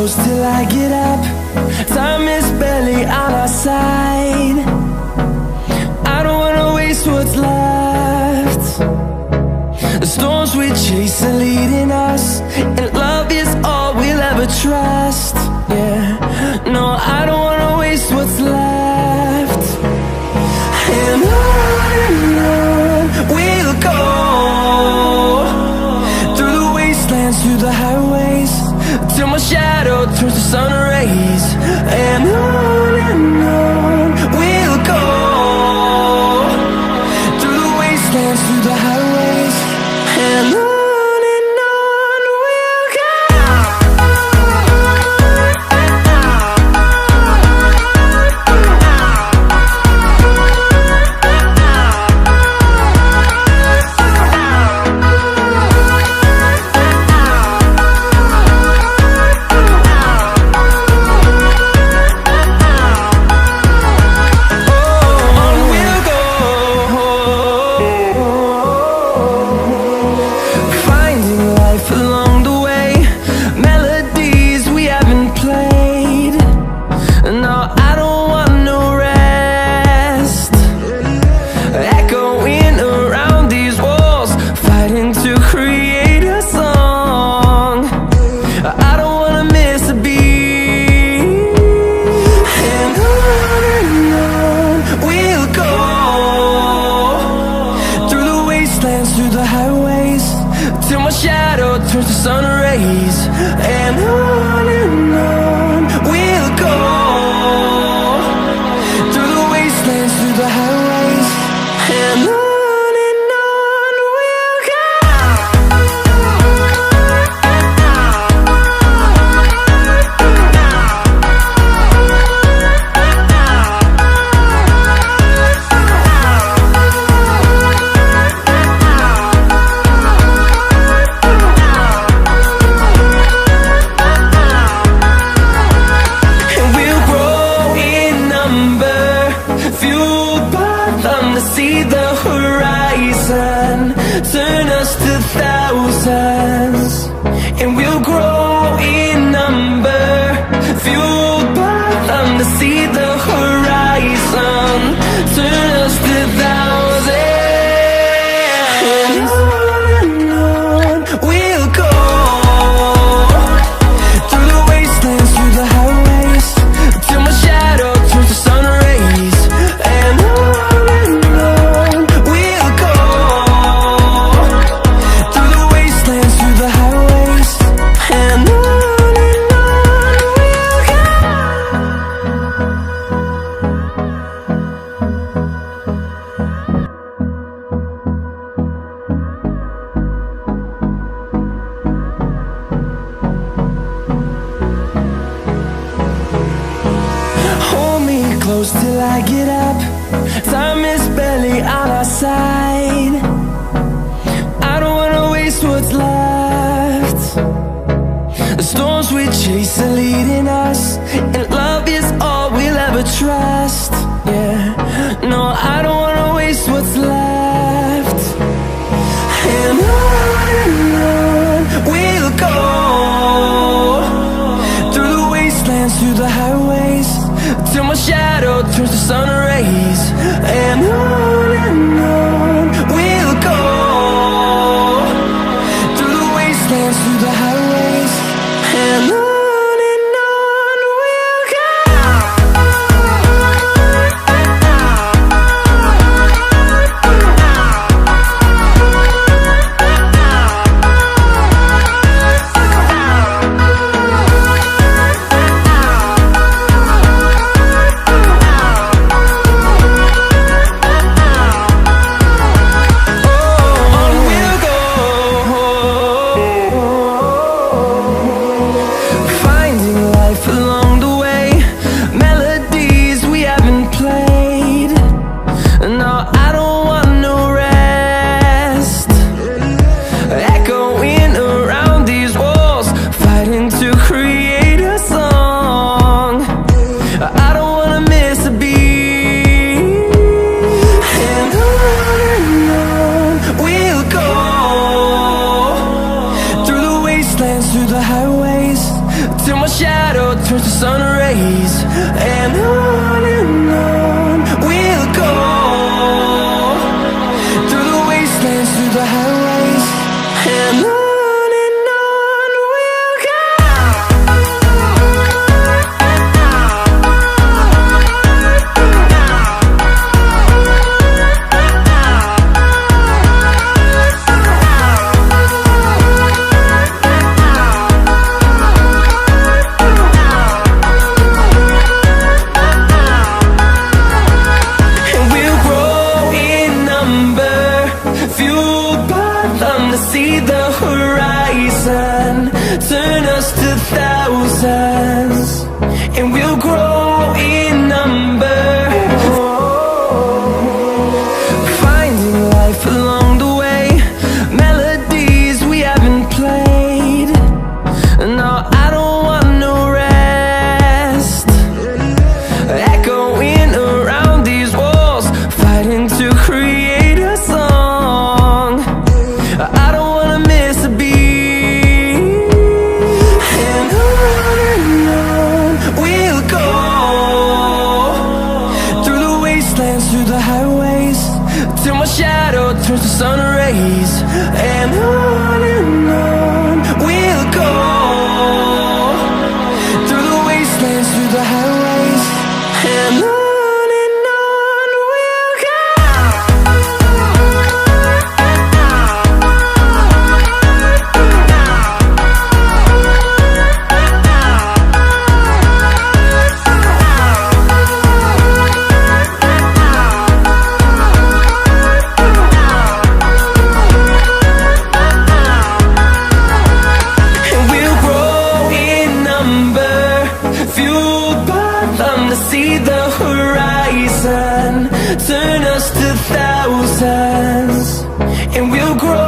close till I get up. Time is barely on our side. I don't wanna waste what's left. The storms we chase are leading us, and love is all we'll ever trust. Yeah, no, I don't wanna waste what's left. And on we'll go, through the wastelands, through the highways, till my shadow turns to sun rays. And on we'll go, through the wastelands, through the highways, and on we'll go. Through the highways, till my shadow turns to sun rays. And on we'll go, through the wastelands, through the highways, and on we'll go. See the horizon turn us to thousands, and we'll grow in number, fueled by them. To see the horizon turn us to thousands, and on we'll go, through the wastelands, through the highways, till my shadow turns to sun rays. And close till I get up. Time is barely on our side. I don't wanna waste what's left. The storms we chase are leading us, and love is all we'll ever trust. Yeah, no, I don't wanna waste what's left. And on we'll go, through the wastelands, through the highways, till my shadow turns to sun rays. And on we'll go, through the wastelands, through the highways, and on we'll go. sun rays. And on we'll go, through the wastelands, through the highways. And on we'll go. Fueled by them to see the horizon, turn us to thousands, and we'll grow in number. Finding life along the way, melodies we haven't played. No, I don't want no rest. Echoing around these walls, fighting to create a song. I don't wanna miss a beat. And on we'll go, through the wastelands, through the highways, till my shadow turns to sun rays. And on we'll go, through the wastelands, through the highways. And on we'll go. Fueled by them to see the horizon, turn us to thousands, and we'll grow